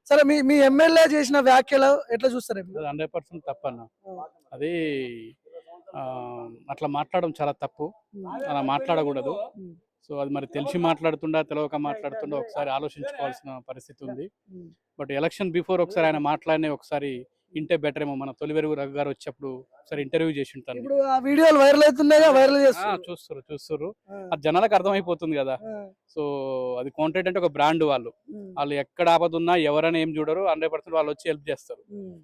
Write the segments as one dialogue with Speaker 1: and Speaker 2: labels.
Speaker 1: సరే మీ మీ ఎమ్మెల్యే చేసిన వ్యాఖ్యలు ఎట్లా చూస్తారు
Speaker 2: అది 100% తప్పన్న. అది అట్లా మాట్లాడడం చాలా తప్పు. అలా మాట్లాడకూడదు. సో అది మరి తెలిసి మాట్లాడుతుండా తెలవక మాట్లాడుతుండా ఒకసారి ఆలోచించుకోవాల్సిన పరిస్థితి ఉంది. బట్ ఎలక్షన్ బిఫోర్ ఒకసారి ఆయన మాట్లాడిన ఒకసారి ఇంటే బెటర్ ఏమో. మన తొలివెరుగు రఘు గారు వచ్చేప్పుడు ఒకసారి ఇంటర్వ్యూ చేసి ఉంటాను.
Speaker 1: ఇప్పుడు ఆ వీడియోలు వైరల్ అవుతున్నాయిగా, వైరల్ చేస్తున్నారు.
Speaker 2: చూస్తారు అది జనాలకు అర్థమైపోతుంది కదా. సో అది కాంటెంట్ అంటే ఒక బ్రాండ్. వాళ్ళు ఎక్కడ ఆపదున్నా ఎవరైనా ఏం చూడరు, 100% వాళ్ళు వచ్చి హెల్ప్ చేస్తారు.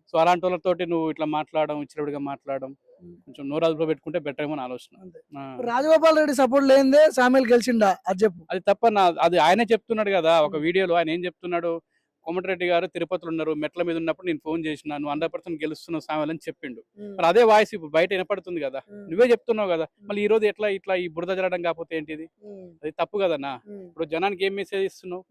Speaker 2: సో అలాంటి వాళ్ళతోటి నువ్వు ఇట్లా మాట్లాడడం, ఇచ్చినవిడిగా మాట్లాడడం కొంచెం నోరు అదుపులో పెట్టుకుంటే బెటర్ ఏమో అని ఆలోచన.
Speaker 1: రాజగోపాల్ రెడ్డి సపోర్ట్ లేనిదే సామ్యుల్ గెలిచిండా అది చెప్పు.
Speaker 2: అది తప్ప అది ఆయనే చెప్తున్నాడు కదా ఒక వీడియోలో. ఆయన ఏం చెప్తున్నాడు, కోమటిరెడ్డి గారు తిరుపతిలో ఉన్నారు, మెట్ల మీద ఉన్నప్పుడు నేను ఫోన్ చేసిన, నువ్వు 100% గెలుస్తున్నావు సామ్యుల్ అని చెప్పిండు. మరి అదే వాయిస్ ఇప్పుడు బయట వినపడుతుంది కదా, నువ్వే చెప్తున్నావు కదా. మళ్ళీ ఈ రోజు ఇట్లా ఈ బురద జరగడం కాకపోతే ఏంటిది? అది తప్పు కదన్నా. ఇప్పుడు జనానికి ఏం మెసేజ్ ఇస్తున్నావు?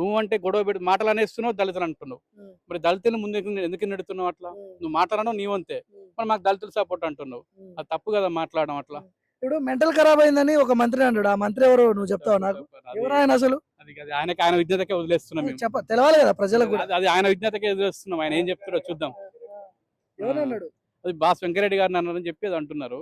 Speaker 2: నువ్వు అంటే గొడవ పెట్టి మాటలు అనేస్తున్నావు, దళితులు అంటున్నావు. మరి దళితులు ముందు ఎందుకు నెడుతున్నావు? అట్లా నువ్వు మాట్లాడడం నీవంతే, మరి మాకు దళితులు సపోర్ట్ అంటున్నావు. అది తప్పు కదా మాట్లాడడం అట్లా.
Speaker 1: ఇప్పుడు మెంటల్ ఖరాబ్ అయిందని ఒక మంత్రి అంటాడు. ఆ మంత్రి ఎవరు నువ్వు చెప్తావు నాకు? ఎవరైనా అసలు
Speaker 2: ఆయన విజ్ఞతకే వదిలేస్తున్నాం.
Speaker 1: తెలవాలి కదా ప్రజలకు.
Speaker 2: అది ఆయన విజ్ఞతకే వదిలేస్తున్నాం. ఆయన ఏం చెప్తారో చూద్దాం.
Speaker 1: ఎవరన్నాడు?
Speaker 2: అది బాస్ వెంకరెడ్డి గారిని అన్నారని చెప్పి అది అంటున్నారు.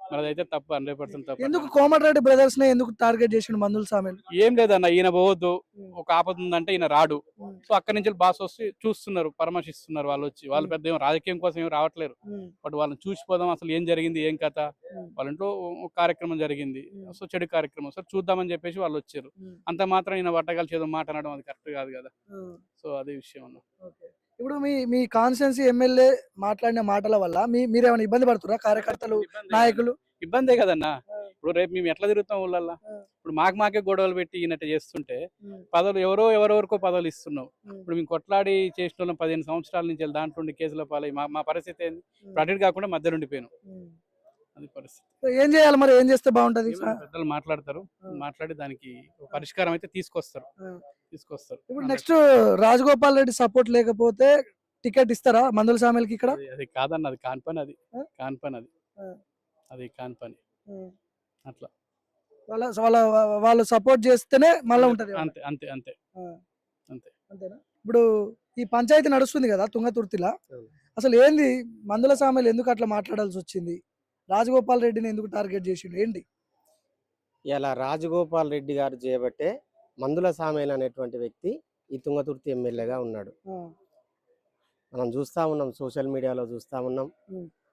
Speaker 2: మరి అదైతే తప్పు, 100% తప్పు.
Speaker 1: ఎందుకు కోమటిరెడ్డి బ్రదర్స్ నే ఎందుకు టార్గెట్ చేసిండు మందుల సామ్యుల్?
Speaker 2: ఏం లేదన్న, ఈయన పోవద్దు, ఒక ఆపద ఉందంటే ఈయన రాడు. సో అక్కడి నుంచి బాస్ వచ్చి చూస్తున్నారు, పరామర్శిస్తున్నారు. వాళ్ళు వచ్చి వాళ్ళు పెద్ద రాజకీయం కోసం ఏం రావట్లేరు. బట్ వాళ్ళని చూసిపోదాం, అసలు ఏం జరిగింది, ఏం కథ, వాళ్ళ ఇంట్లో ఒక కార్యక్రమం జరిగింది, సో చెడు కార్యక్రమం, సో చూద్దామని చెప్పేసి వాళ్ళు వచ్చారు. అంత మాత్రం ఈయన వట్టగలిసి ఏదో మాట్లాడడం అది కరెక్ట్ కాదు కదా. సో అదే విషయం అన్న.
Speaker 1: ఇప్పుడు మీ మీ కాన్స్టిట్యున్సీ ఎమ్మెల్యే మాట్లాడిన మాటల వల్ల మీరేమైనా ఇబ్బంది పడుతున్నా? కార్యకర్తలు, నాయకులు
Speaker 2: ఇబ్బందే కదన్నా. ఇప్పుడు రేపు మేము ఎట్లా తిరుగుతాం ఊళ్ళల్లో? ఇప్పుడు మాకే గొడవలు పెట్టి ఈయనట్టు చేస్తుంటే పదవులు ఎవరెవరికో పదవులు ఇస్తున్నావు. ఇప్పుడు మేము కొట్లాడి చేసిన వాళ్ళం 15 సంవత్సరాల నుంచి దాంట్లో కేసుల పాలై మా పరిస్థితి ఏంది? అటు కాకుండా మధ్యలో ఉండిపోయాను. అది పరిస్థితి.
Speaker 1: ఏం చేయాలి మరి? ఏం చేస్తే బాగుంటది?
Speaker 2: పెద్దలు మాట్లాడతారు, మాట్లాడి దానికి పరిష్కారం అయితే తీసుకొస్తారు.
Speaker 1: ఇప్పుడు నెక్స్ట్ రాజగోపాల్ రెడ్డి సపోర్ట్ లేకపోతే టికెట్ ఇస్తారా మందుల సామ్యుల్కి ఇక్కడ?
Speaker 2: అది కాదన్న, అది కాని పని. అది కాని పని. అట్లా
Speaker 1: వాళ్ళు సపోర్ట్ చేస్తేనే మళ్ళీ ఉంటది.
Speaker 2: అంతే అంతే అంతే అంతే
Speaker 1: అంతేనా? ఇప్పుడు ఈ పంచాయతీ నడుస్తుంది కదా తుంగతుర్తిలా, అసలు ఏంది మందుల సామ్యుల్ ఎందుకు అట్లా మాట్లాడాల్సి వచ్చింది? రాజగోపాల్ రెడ్డిని ఎందుకు టార్గెట్ చేసిండు ఏంటి?
Speaker 3: ఇలా రాజగోపాల్ రెడ్డి గారు చేయబట్టే మందుల సామ్యుల్ అనేటువంటి వ్యక్తి ఈ తుంగతుర్తి ఎమ్మెల్యేగా ఉన్నాడు. మనం చూస్తా ఉన్నాం, సోషల్ మీడియాలో చూస్తా ఉన్నాం,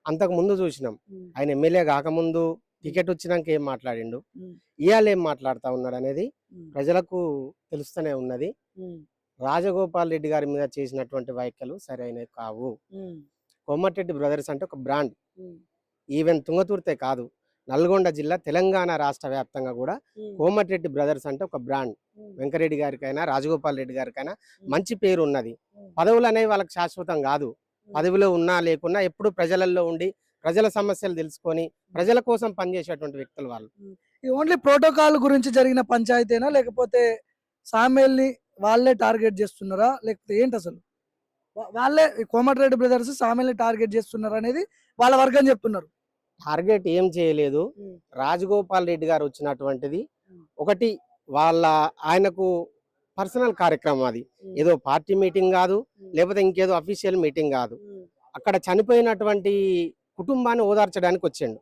Speaker 3: అంతకు ముందు చూసినాం. ఆయన ఎమ్మెల్యే కాకముందు టికెట్ వచ్చినాక ఏం మాట్లాడిండు, ఇవాళ ఏం మాట్లాడుతా ఉన్నాడు అనేది ప్రజలకు తెలుస్తూనే ఉన్నది. రాజగోపాల్ రెడ్డి గారి మీద చేసినటువంటి వ్యాఖ్యలు సరైనవి కావు. కోమటిరెడ్డి బ్రదర్స్ అంటే ఒక బ్రాండ్. ఈవెన్ తుంగతుర్తే కాదు, నల్గొండ జిల్లా, తెలంగాణ రాష్ట్ర వ్యాప్తంగా కూడా కోమటిరెడ్డి బ్రదర్స్ అంటే ఒక బ్రాండ్. వెంకరెడ్డి గారికైనా రాజగోపాల్ రెడ్డి గారికైనా మంచి పేరు ఉన్నది. పదవులు అనేవి వాళ్ళకి శాశ్వతం కాదు. పదవిలో ఉన్నా లేకున్నా ఎప్పుడు ప్రజలలో ఉండి ప్రజల సమస్యలు తెలుసుకొని ప్రజల కోసం పనిచేసేటువంటి వ్యక్తులు వాళ్ళు.
Speaker 1: ఓన్లీ ప్రోటోకాల్ గురించి జరిగిన పంచాయతీనా, లేకపోతే సామ్యుల్ని వాళ్ళే టార్గెట్ చేస్తున్నారా, లేకపోతే ఏంటి అసలు? వాళ్ళే కోమటిరెడ్డి బ్రదర్స్ సామ్యుల్ని టార్గెట్ చేస్తున్నారు అనేది వాళ్ళ వర్గం చెప్తున్నారు.
Speaker 3: టార్గెట్ ఏం చేయలేదు. రాజగోపాల్ రెడ్డి గారు వచ్చినటువంటిది ఒకటి ఆయనకు పర్సనల్ కార్యక్రమం. అది ఏదో పార్టీ మీటింగ్ కాదు, లేకపోతే ఇంకేదో అఫీషియల్ మీటింగ్ కాదు. అక్కడ చనిపోయినటువంటి కుటుంబాన్ని ఓదార్చడానికి వచ్చిండు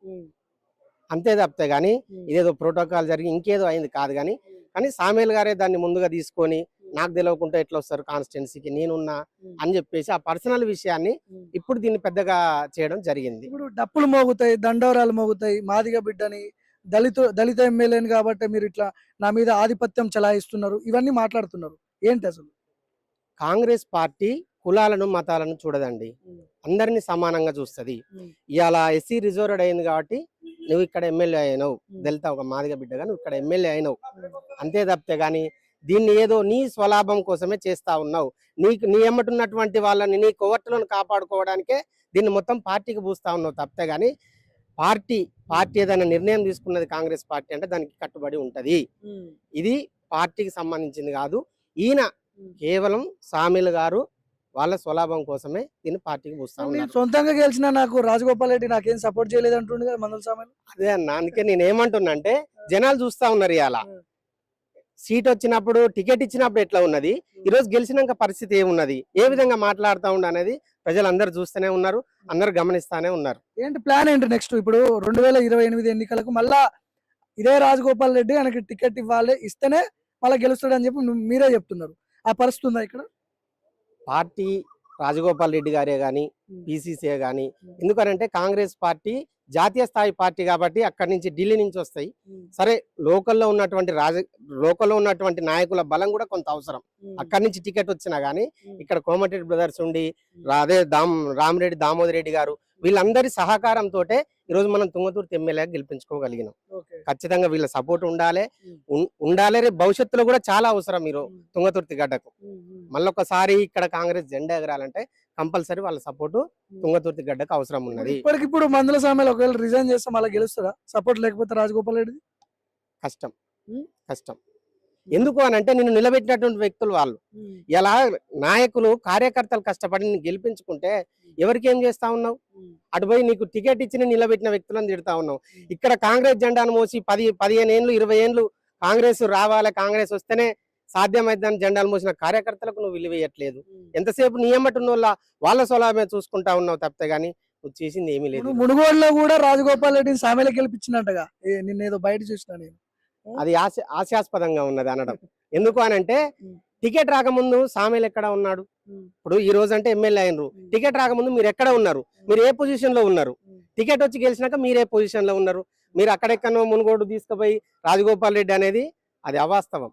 Speaker 3: అంతే తప్పితే గానీ ఇదేదో ప్రోటోకాల్ జరిగి ఇంకేదో అయింది కాదు. కానీ సామ్యుల్ గారే దాన్ని ముందుగా తీసుకొని నాకు తెలియకుండా ఎట్లా వస్తారు కాన్స్టిట్యున్సీకి, నేనున్నా అని చెప్పేసి ఆ పర్సనల్ విషయాన్ని ఇప్పుడు దీన్ని పెద్దగా చేయడం జరిగింది.
Speaker 1: ఇప్పుడు డప్పులు మోగుతాయి, దండోరాలు మోగుతాయి, మాదిగ బిడ్డని దళిత ఎమ్మెల్యేని కాబట్టి మీరు ఇట్లా నా మీద ఆధిపత్యం చలాయిస్తున్నారు, ఇవన్నీ మాట్లాడుతున్నారు. ఏంటి అసలు?
Speaker 3: కాంగ్రెస్ పార్టీ కులాలను మతాలను చూడదండి, అందరినీ సమానంగా చూస్తుంది. ఇవాళ ఎస్సీ రిజర్వ్డ్ అయింది కాబట్టి నువ్వు ఇక్కడ ఎమ్మెల్యే అయినావు, దళిత ఒక మాదిగ బిడ్డగా నువ్వు ఇక్కడ ఎమ్మెల్యే అయినావు అంతే తప్పితే గానీ దీన్ని ఏదో నీ స్వలాభం కోసమే చేస్తా ఉన్నావు. నీ ఎమ్మటున్నటువంటి వాళ్ళని, నీ కొవ్వొట్టులను కాపాడుకోవడానికే దీన్ని మొత్తం పార్టీకి పూస్తా ఉన్నావు తప్పితే గానీ పార్టీ ఏదైనా నిర్ణయం తీసుకున్నది కాంగ్రెస్ పార్టీ అంటే దానికి కట్టుబడి ఉంటది. ఇది పార్టీకి సంబంధించింది కాదు. ఈయన కేవలం సామ్యుల్ గారు వాళ్ళ స్వలాభం కోసమే దీన్ని పార్టీకి పూస్తా ఉన్నారు.
Speaker 1: సొంతంగా గెలిచిన నాకు రాజగోపాల్ రెడ్డి నాకేం సపోర్ట్ చేయలేదు అంటుండే కదా మందుల సామ్యుల్.
Speaker 3: అదే అన్న, అందుకే నేను ఏమంటున్నా అంటే జనాలు చూస్తా ఉన్నారు ఇవాళ సీట్ వచ్చినప్పుడు టికెట్ ఇచ్చినప్పుడు ఎట్లా ఉన్నది, ఈ రోజు గెలిచినాక పరిస్థితి ఏమున్నది, ఏ విధంగా మాట్లాడుతూ ఉండ అనేది ప్రజలందరూ చూస్తూనే ఉన్నారు, అందరూ గమనిస్తానే ఉన్నారు.
Speaker 1: ఏంటి ప్లాన్ ఏంటి నెక్స్ట్? ఇప్పుడు 2028 ఎన్నికలకు మళ్ళా ఇదే రాజగోపాల్ రెడ్డి ఆయనకి టికెట్ ఇవ్వాలి, ఇస్తేనే మళ్ళీ గెలుస్తాడు అని చెప్పి మీరే చెప్తున్నారు. ఆ పరిస్థితి ఉందా ఇక్కడ?
Speaker 3: పార్టీ రాజగోపాల్ రెడ్డి గారే కానీ పిసిసిఏ కానీ, ఎందుకనంటే కాంగ్రెస్ పార్టీ జాతీయ స్థాయి పార్టీ కాబట్టి అక్కడి నుంచి ఢిల్లీ నుంచి వస్తాయి. సరే లోకల్లో ఉన్నటువంటి నాయకుల బలం కూడా కొంత అవసరం. అక్కడి నుంచి టికెట్ వచ్చినా గానీ ఇక్కడ కోమటిరెడ్డి బ్రదర్స్ ఉండి అదే రామిరెడ్డి దామోదర్ రెడ్డి గారు వీళ్ళందరి సహకారంతో ఈరోజు మనం తుంగతుర్తి ఎమ్మెల్యే గెలిపించుకోగలిగినాం. ఖచ్చితంగా వీళ్ళ సపోర్ట్ ఉండాలి. రేపు భవిష్యత్తులో కూడా చాలా అవసరం మీరు తుంగతుర్తి గడ్డకు. మళ్ళొకసారి ఇక్కడ కాంగ్రెస్ జెండా ఎగరాలంటే కంపల్సరీ వాళ్ళ సపోర్ట్ తుంగతుర్తి గడ్డకు అవసరం ఉన్నది.
Speaker 1: ఇప్పటికిప్పుడు మందుల సామెలు ఒకవేళ రిజైన్ చేస్తే మళ్ళీ గెలుస్తారా సపోర్ట్ లేకపోతే రాజగోపాల్ రెడ్డి?
Speaker 3: కష్టం. ఎందుకు అని అంటే నిన్ను నిలబెట్టినటువంటి వ్యక్తులు వాళ్ళు. ఇలా నాయకులు కార్యకర్తలు కష్టపడి నిన్ను గెలిపించుకుంటే ఎవరికి ఏం చేస్తా ఉన్నావు? అటు పోయి నీకు టికెట్ ఇచ్చి నిలబెట్టిన వ్యక్తులను తిడతా ఉన్నావు. ఇక్కడ కాంగ్రెస్ జెండాను మోసి 15 ఏళ్ళు 20 ఏళ్ళు కాంగ్రెస్ రావాలి, కాంగ్రెస్ వస్తేనే సాధ్యమైందని జెండాలు మోసిన కార్యకర్తలకు నువ్వు విలువేయట్లేదు. ఎంతసేపు నీ ఎమ్మటున్న వాళ్ళ సొలామే చూసుకుంటా ఉన్నావు తప్పితే గానీ నువ్వు చేసింది ఏమీ లేదు.
Speaker 1: మునుగోడులో కూడా రాజగోపాల్ రెడ్డిని సామెలు గెలిపించినట్టుగా నిన్న ఏదో బయట చూసిన నేను.
Speaker 3: అది హాస్యాస్పదంగా ఉన్నది అనడం. ఎందుకు అని అంటే టికెట్ రాకముందు సామేలు ఎక్కడ ఉన్నాడు? ఇప్పుడు ఈ రోజు అంటే ఎమ్మెల్యే అయినరు, టికెట్ రాకముందు మీరు ఎక్కడ ఉన్నారు? మీరు ఏ పొజిషన్ లో ఉన్నారు? టికెట్ వచ్చి గెలిచినాక మీరే పొజిషన్ లో ఉన్నారు. మీరు అక్కడెక్కడో మునుగోడు తీసుకుపోయి రాజగోపాల్ రెడ్డి అనేది అది అవాస్తవం.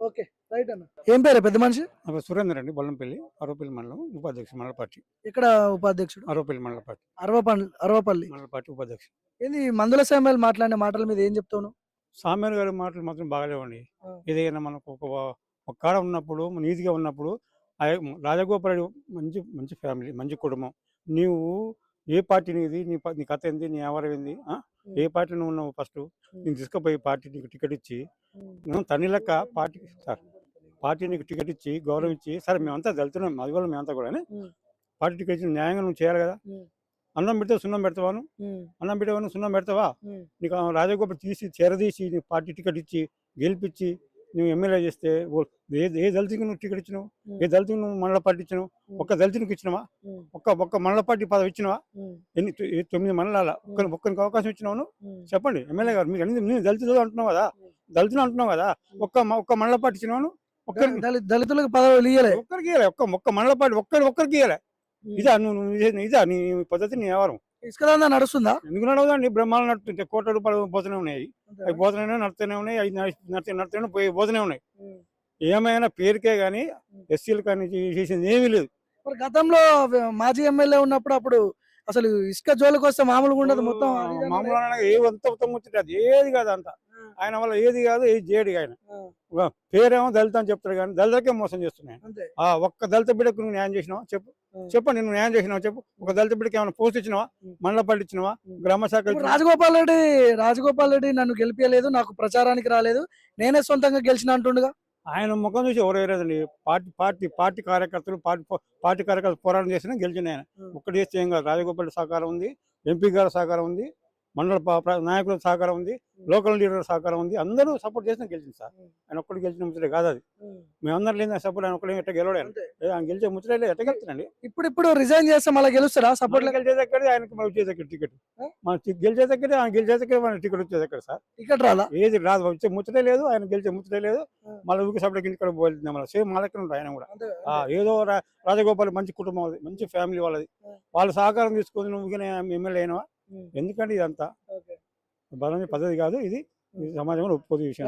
Speaker 1: ఓకే రైట్ అన్న. ఏం పేరు పెద్ద మనిషి?
Speaker 4: సురేందర్ అండి, బొల్లంపల్లి అరవపల్లి మండలం ఉపాధ్యక్షుడు మండల పార్టీ.
Speaker 1: ఇక్కడ ఉపాధ్యక్షుడు
Speaker 4: అరవపల్లి మండల పార్టీ.
Speaker 1: అరవపల్లి
Speaker 4: మండల పార్టీ ఉపాధ్యక్షుడు.
Speaker 1: ఏంది మందుల సామెలు మాట్లాడిన మాటల మీద ఏం చెప్తాను?
Speaker 4: సామ్యాన్ గారి మాటలు మాత్రం బాగాలేవండి. ఏదైనా మనకు ఒక కాడ ఉన్నప్పుడు నీతిగా ఉన్నప్పుడు రాజగోపాల్ రెడ్డి మంచి మంచి ఫ్యామిలీ, మంచి కుటుంబం. నీవు ఏ పార్టీ నీది, నీ కథ ఏంది, నీ వ్యవహారం ఏంది, ఏ పార్టీ నువ్వు ఉన్నావు? ఫస్ట్ నేను తీసుకుపోయి పార్టీ నీకు టికెట్ ఇచ్చి తన్ని లెక్క పార్టీ నీకు టికెట్ ఇచ్చి గౌరవం ఇచ్చి, సరే మేమంతా వెళ్తున్నాం అది వల్ల మేమంతా కూడా పార్టీ టికెట్ ఇచ్చి న్యాయంగా నువ్వు చేయాలి కదా. అన్నం పెడితే సున్నం పెడతావాను, అన్నం పెట్టేవాను సున్నం పెడతావా? నీకు రాజగోపాల్ చేరదీసి నీ పార్టీ టికెట్ ఇచ్చి గెలిపించి నువ్వు ఎమ్మెల్యే చేస్తే ఏ దళితుకి నువ్వు టికెట్ ఇచ్చినావు? ఏ దళితుకి నువ్వు మండల పార్టీ ఇచ్చినావు? ఒక్క దళితునికి ఇచ్చినావా? ఒక్క మండల పార్టీ పదవి ఇచ్చినావా? 9 మండలాల ఒక్కరికి అవకాశం ఇచ్చినావు? చెప్పండి ఎమ్మెల్యే గారు. మీకు నేను దళితులు అంటున్నావు కదా, ఒక్క మండల పార్టీ ఇచ్చినావు?
Speaker 1: దళితులకు పదవులు ఇయ్యలే,
Speaker 4: ఒక్కరికి ఇయ్యలే. ఒక్క మండల పార్టీ ఒక్కరికి ఇయ్యలే. ఇదా నీ పద్ధతి, నీ వ్యవహారం?
Speaker 1: ఇసుకదందా నడుస్తుందా?
Speaker 4: ఎందుకు నడవదండి? బ్రహ్మాండం నడుతుంది. కోట్ల రూపాయలు పోతూనే ఉన్నాయి. అవి పోతూనే నడుతూనే ఉన్నాయి. అవి నడుతూనే పోతూనే ఉన్నాయి. ఏమైనా పేరుకే గానీ ఎస్సీలు కానీ చేసింది ఏమీ లేదు.
Speaker 1: మరి గతంలో మాజీ ఎమ్మెల్యే ఉన్నప్పుడు అప్పుడు అసలు ఇసుక జోలికి వస్తే మామూలుగా ఉండదు. మొత్తం
Speaker 4: మామూలు అది ఏది కాదు అంత. ఆయన వల్ల ఏది కాదు, ఏది చేయడు. ఆయన పేరేమో దళిత అని చెప్తాడు కానీ దళితకే మోసం చేస్తున్నాయి. ఒక్క దళిత బిడ్డకు నువ్వు న్యాయం చేసినావా? చెప్పండి నువ్వు న్యాయం చేసినావా? చెప్పు. ఒక దళిత బిడ్డకి ఏమైనా పోస్ట్ ఇచ్చినావా? మండల పార్టీ ఇచ్చినావా? గ్రామ శాఖ?
Speaker 1: రాజగోపాల్ రెడ్డి నన్ను గెలిపించలేదు, నాకు ప్రచారానికి రాలేదు, నేనే సొంతంగా గెలిచిన అంటుండగా.
Speaker 4: ఆయన ముఖం చూసి ఎవరు వేరేదండి. పార్టీ కార్యకర్తలు పోరాటం చేసినా గెలిచిన ఆయన. ఒక్కటి చేస్తే ఏం కాదు. రాజగోపాల్ సహకారం ఉంది, ఎంపీ గారి సహకారం ఉంది, మండల నాయకుల సహకారం ఉంది, లోకల్ లీడర్ సహకారం ఉంది. అందరూ సపోర్ట్ చేసినా గెలిచింది సార్. ఆయన ఒక్కటి గెలిచిన ముచ్చటే కాదు అది. మేమందరం లేదు సపోర్ట్. ఆయన ఒక్కడే ఎట్ట గెలవడు. ఆయన గెలిచే ముచ్చటే లేదు. ఎట్ట గెలుతున్నాండి?
Speaker 1: ఇప్పుడు రిజైన్ చేస్తే మళ్ళీ గెలుస్తారా? సపోర్ట్
Speaker 4: గెలిచే దగ్గర ఆయనకి మనం వచ్చే దగ్గర టికెట్, మన గెలిచే దగ్గర ఆయన గెలిచే దగ్గర మన టికెట్ వచ్చే దగ్గర సార్.
Speaker 1: టికెట్ రాదా?
Speaker 4: ఏది రాదు, వచ్చే ముచ్చటే లేదు. ఆయన గెలిచే ముచ్చటే లేదు. మళ్ళీ ఊరికి సపరేట్ ఇక్కడ పోతుంది. మళ్ళీ సేమ్ మా దగ్గర ఉంటుంది ఆయన కూడా. ఏదో రాజగోపాల్ మంచి కుటుంబం, అది మంచి ఫ్యామిలీ వాళ్ళది. వాళ్ళ సహకారం తీసుకొని నువ్వు ఎమ్మెల్యే అయినవా? ఎందుకంటే ఇదంతా బలమైన పద్ధతి కాదు. ఇది సమాజంలో ఒప్పుకోదు విషయం.